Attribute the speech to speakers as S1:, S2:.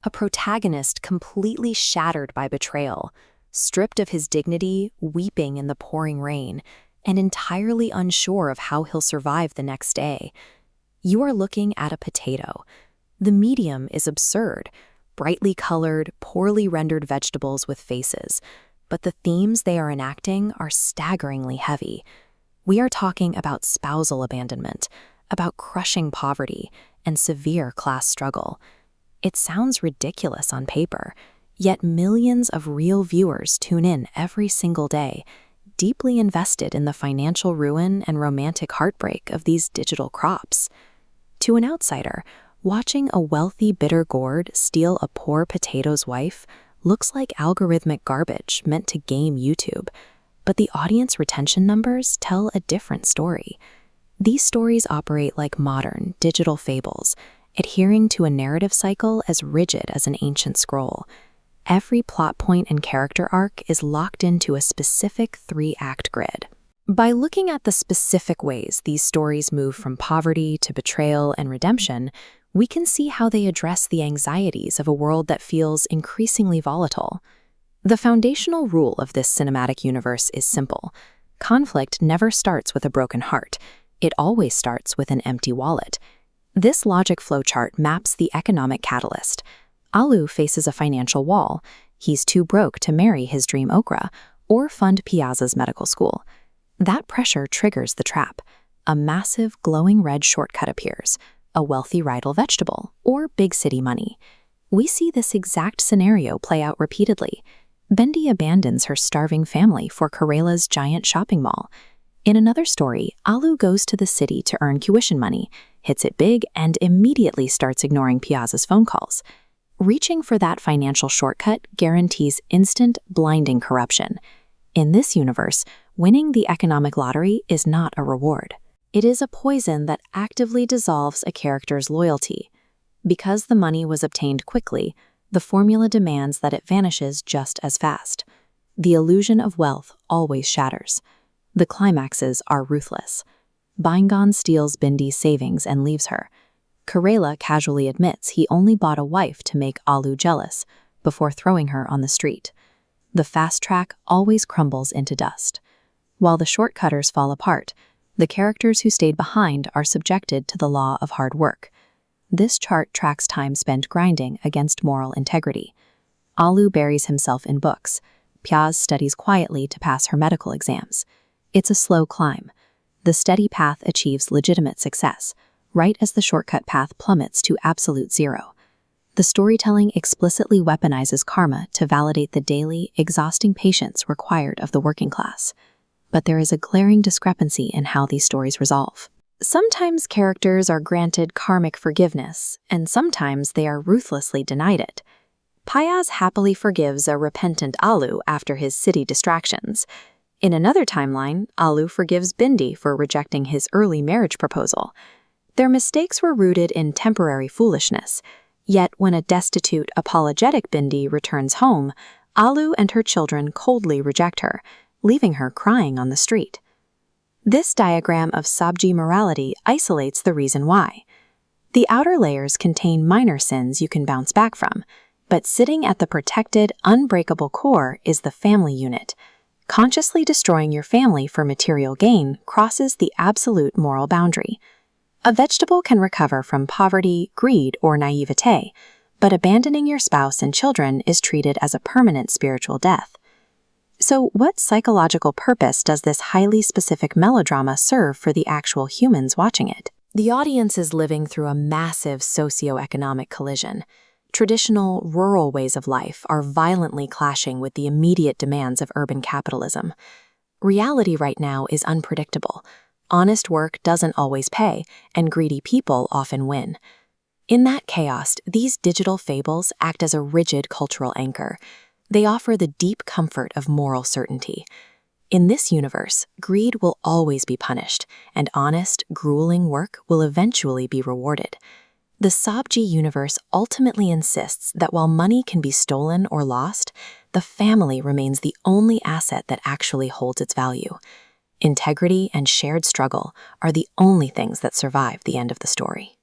S1: a protagonist completely shattered by betrayal, stripped of his dignity, weeping in the pouring rain, and entirely unsure of how he'll survive the next day. You are looking at a potato. The medium is absurd, brightly colored, poorly rendered vegetables with faces, but the themes they are enacting are staggeringly heavy. We are talking about spousal abandonment, about crushing poverty, and severe class struggle. It sounds ridiculous on paper, yet millions of real viewers tune in every single day, deeply invested in the financial ruin and romantic heartbreak of these digital crops. To an outsider, watching a wealthy bitter gourd steal a poor potato's wife looks like algorithmic garbage meant to game YouTube, but the audience retention numbers tell a different story. These stories operate like modern, digital fables, adhering to a narrative cycle as rigid as an ancient scroll. Every plot point and character arc is locked into a specific 3-act grid. By looking at the specific ways these stories move from poverty to betrayal and redemption, we can see how they address the anxieties of a world that feels increasingly volatile. The foundational rule of this cinematic universe is simple. Conflict never starts with a broken heart. It always starts with an empty wallet. This logic flowchart maps the economic catalyst. Alu faces a financial wall. He's too broke to marry his dream okra or fund Piazza's medical school. That pressure triggers the trap. A massive glowing red shortcut appears, a wealthy rival vegetable, or big city money. We see this exact scenario play out repeatedly. Bendy abandons her starving family for Karela's giant shopping mall. In another story, Alu goes to the city to earn tuition money, hits it big, and immediately starts ignoring Piazza's phone calls. Reaching for that financial shortcut guarantees instant, blinding corruption. In this universe, winning the economic lottery is not a reward. It is a poison that actively dissolves a character's loyalty. Because the money was obtained quickly, the formula demands that it vanishes just as fast. The illusion of wealth always shatters. The climaxes are ruthless. Baingan steals Bindi's savings and leaves her. Karela casually admits he only bought a wife to make Alu jealous, before throwing her on the street. The fast track always crumbles into dust. While the shortcutters fall apart, the characters who stayed behind are subjected to the law of hard work. This chart tracks time spent grinding against moral integrity. Alu buries himself in books. Piaz studies quietly to pass her medical exams. It's a slow climb. The steady path achieves legitimate success, right as the shortcut path plummets to absolute zero. The storytelling explicitly weaponizes karma to validate the daily, exhausting patience required of the working class. But there is a glaring discrepancy in how these stories resolve. Sometimes characters are granted karmic forgiveness, and sometimes they are ruthlessly denied it. Piaz happily forgives a repentant Alu after his city distractions. In another timeline, Alu forgives Bindi for rejecting his early marriage proposal. Their mistakes were rooted in temporary foolishness, yet when a destitute, apologetic Bindi returns home, Alu and her children coldly reject her, leaving her crying on the street. This diagram of Sabji morality isolates the reason why. The outer layers contain minor sins you can bounce back from, but sitting at the protected, unbreakable core is the family unit. Consciously destroying your family for material gain crosses the absolute moral boundary. A vegetable can recover from poverty, greed, or naivete, but abandoning your spouse and children is treated as a permanent spiritual death. So what psychological purpose does this highly specific melodrama serve for the actual humans watching it? The audience is living through a massive socioeconomic collision. Traditional, rural ways of life are violently clashing with the immediate demands of urban capitalism. Reality right now is unpredictable. Honest work doesn't always pay, and greedy people often win. In that chaos, these digital fables act as a rigid cultural anchor. They offer the deep comfort of moral certainty. In this universe, greed will always be punished, and honest, grueling work will eventually be rewarded. The Sabji universe ultimately insists that while money can be stolen or lost, the family remains the only asset that actually holds its value. Integrity and shared struggle are the only things that survive the end of the story.